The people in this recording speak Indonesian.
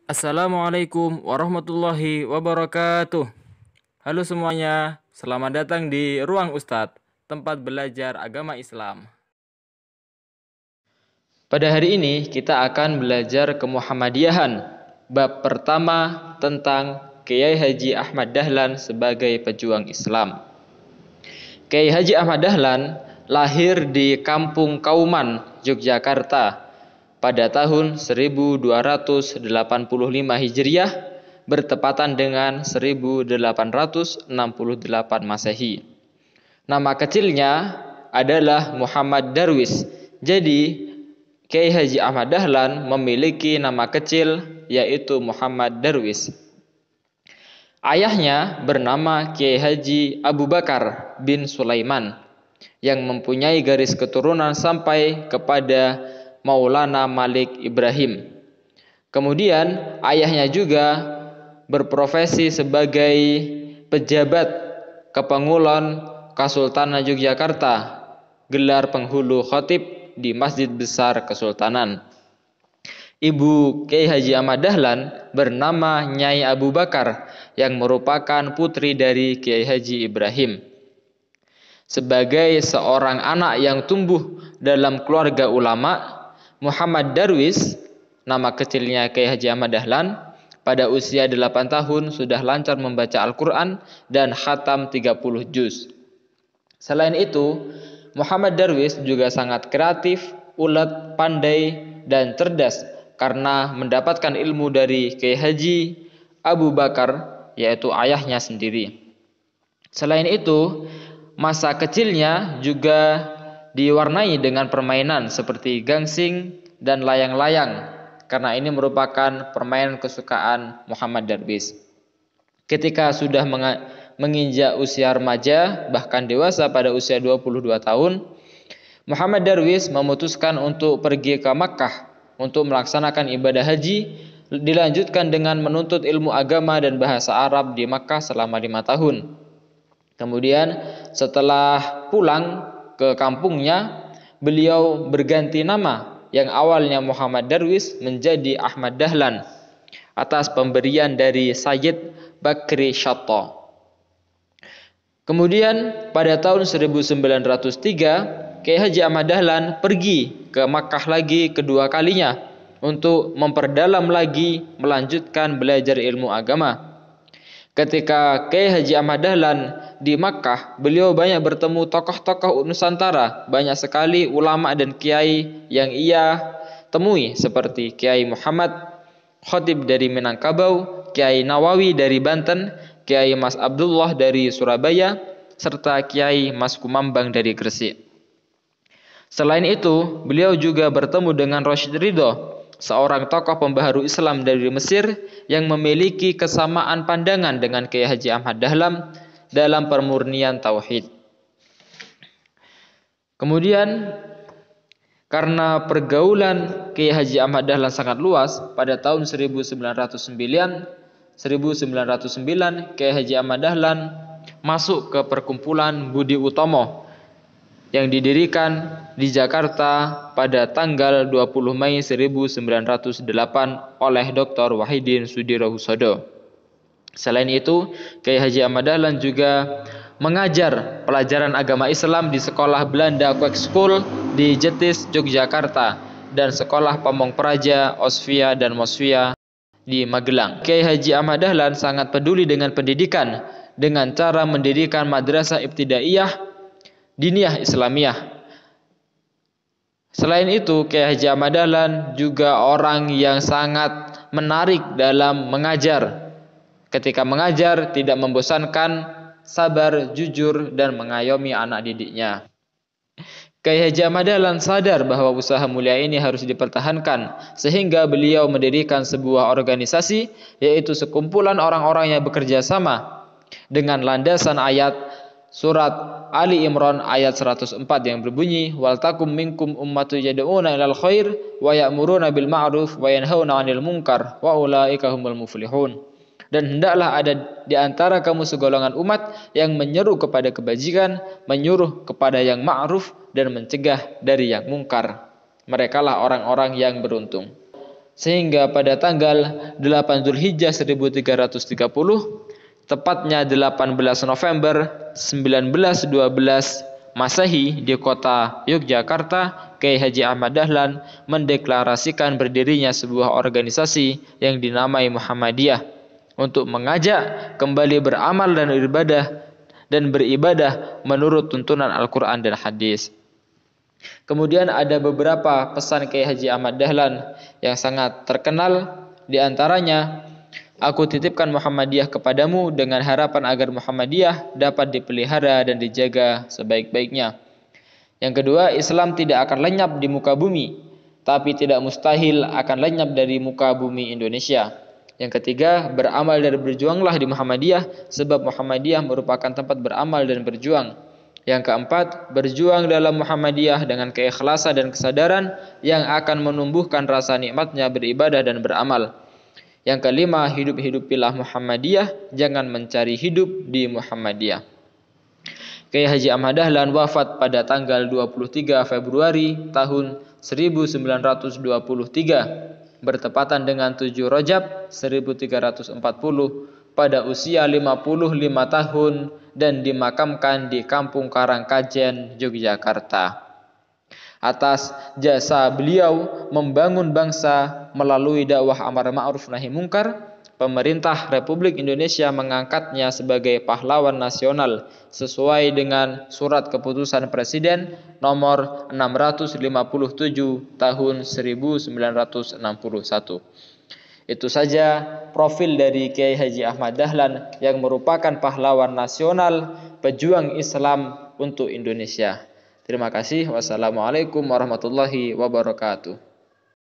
Assalamualaikum warahmatullahi wabarakatuh. Halo semuanya, selamat datang di Ruang Ustadz, tempat belajar agama Islam. Pada hari ini kita akan belajar kemuhammadiyahan, bab pertama tentang Kiai Haji Ahmad Dahlan sebagai pejuang Islam. Kiai Haji Ahmad Dahlan lahir di Kampung Kauman, Yogyakarta pada tahun 1285 Hijriah bertepatan dengan 1868 Masehi. Nama kecilnya adalah Muhammad Darwis. Jadi Kiai Haji Ahmad Dahlan memiliki nama kecil yaitu Muhammad Darwis. Ayahnya bernama Kiai Haji Abu Bakar bin Sulaiman yang mempunyai garis keturunan sampai kepada Maulana Malik Ibrahim. Kemudian ayahnya juga berprofesi sebagai pejabat Kepengulon Kasultanan Yogyakarta, gelar penghulu khatib di Masjid Besar Kesultanan. Ibu Kiai Haji Ahmad Dahlan bernama Nyai Abu Bakar yang merupakan putri dari Kiai Haji Ibrahim. Sebagai seorang anak yang tumbuh dalam keluarga ulama, Muhammad Darwis, nama kecilnya Kiai Haji Ahmad Dahlan, pada usia 8 tahun sudah lancar membaca Al-Quran dan khatam 30 juz. Selain itu, Muhammad Darwis juga sangat kreatif, ulet, pandai, dan cerdas karena mendapatkan ilmu dari Kiai Haji Abu Bakar, yaitu ayahnya sendiri. Selain itu, masa kecilnya juga diwarnai dengan permainan seperti gangsing dan layang-layang karena ini merupakan permainan kesukaan Muhammad Darwis. Ketika sudah menginjak usia remaja bahkan dewasa pada usia 22 tahun, Muhammad Darwis memutuskan untuk pergi ke Makkah untuk melaksanakan ibadah haji, dilanjutkan dengan menuntut ilmu agama dan bahasa Arab di Makkah selama 5 tahun. Kemudian setelah pulang ke kampungnya, beliau berganti nama yang awalnya Muhammad Darwis menjadi Ahmad Dahlan atas pemberian dari Sayyid Bakri Shatta. Kemudian pada tahun 1903, Kiai Haji Ahmad Dahlan pergi ke Makkah lagi kedua kalinya untuk memperdalam lagi melanjutkan belajar ilmu agama. Ketika Kiai Haji Ahmad Dahlan di Makkah, beliau banyak bertemu tokoh-tokoh Nusantara, banyak sekali ulama dan kiai yang ia temui seperti Kiai Muhammad Khatib dari Minangkabau, Kiai Nawawi dari Banten, Kiai Mas Abdullah dari Surabaya, serta Kiai Mas Kumambang dari Gresik. Selain itu, beliau juga bertemu dengan Rasyid Ridho, seorang tokoh pembaharu Islam dari Mesir yang memiliki kesamaan pandangan dengan Kiai Haji Ahmad Dahlan dalam pemurnian tauhid. Kemudian karena pergaulan Kiai Haji Ahmad Dahlan sangat luas, pada tahun 1909 Kiai Haji Ahmad Dahlan masuk ke perkumpulan Budi Utomo yang didirikan di Jakarta pada tanggal 20 Mei 1908 oleh Dr. Wahidin Sudirohusodo. Selain itu, Kiai Haji Ahmad Dahlan juga mengajar pelajaran agama Islam di sekolah Belanda Quake School di Jetis, Yogyakarta, dan sekolah Pamong Praja, Osvia, dan Mosvia di Magelang. Kiai Haji Ahmad Dahlan sangat peduli dengan pendidikan dengan cara mendirikan madrasah ibtidaiyah diniyah Islamiyah. Selain itu, Kiai Haji Ahmad Dahlan juga orang yang sangat menarik dalam mengajar. Ketika mengajar tidak membosankan, sabar, jujur, dan mengayomi anak didiknya. Kiai Haji Ahmad Dahlan sadar bahwa usaha mulia ini harus dipertahankan, sehingga beliau mendirikan sebuah organisasi, yaitu sekumpulan orang-orang yang bekerja sama dengan landasan ayat surat Ali Imran ayat 104 yang berbunyi, wal takum minkum ummatu yad'una ilal khair wa ya'muruna bil ma'ruf wa yanhauna 'anil munkar wa ulaika humul muflihun. Dan hendaklah ada di antara kamu segolongan umat yang menyeru kepada kebajikan, menyuruh kepada yang ma'ruf, dan mencegah dari yang mungkar. Merekalah orang-orang yang beruntung. sehingga pada tanggal 8 Zulhijjah 1330, tepatnya 18 November 1912 Masehi, di kota Yogyakarta, Kiai Haji Ahmad Dahlan mendeklarasikan berdirinya sebuah organisasi yang dinamai Muhammadiyah untuk mengajak kembali beramal dan beribadah menurut tuntunan Al-Quran dan Hadis. Kemudian ada beberapa pesan Kiai Haji Ahmad Dahlan yang sangat terkenal, di antaranya, aku titipkan Muhammadiyah kepadamu dengan harapan agar Muhammadiyah dapat dipelihara dan dijaga sebaik-baiknya. Yang kedua, Islam tidak akan lenyap di muka bumi, tapi tidak mustahil akan lenyap dari muka bumi Indonesia. Yang ketiga, beramal dan berjuanglah di Muhammadiyah, sebab Muhammadiyah merupakan tempat beramal dan berjuang. Yang keempat, berjuang dalam Muhammadiyah dengan keikhlasan dan kesadaran yang akan menumbuhkan rasa nikmatnya beribadah dan beramal. Yang kelima, hidup-hidupilah Muhammadiyah, jangan mencari hidup di Muhammadiyah. Kiai Haji Ahmad Dahlan wafat pada tanggal 23 Februari tahun 1923, bertepatan dengan 7 Rajab 1340, pada usia 55 tahun dan dimakamkan di Kampung Karangkajen, Yogyakarta. Atas jasa beliau membangun bangsa melalui dakwah amar ma'ruf nahi mungkar, pemerintah Republik Indonesia mengangkatnya sebagai pahlawan nasional sesuai dengan surat keputusan Presiden nomor 657 tahun 1961. Itu saja profil dari Kiai Haji Ahmad Dahlan yang merupakan pahlawan nasional, pejuang Islam untuk Indonesia. Terima kasih. Wassalamualaikum warahmatullahi wabarakatuh.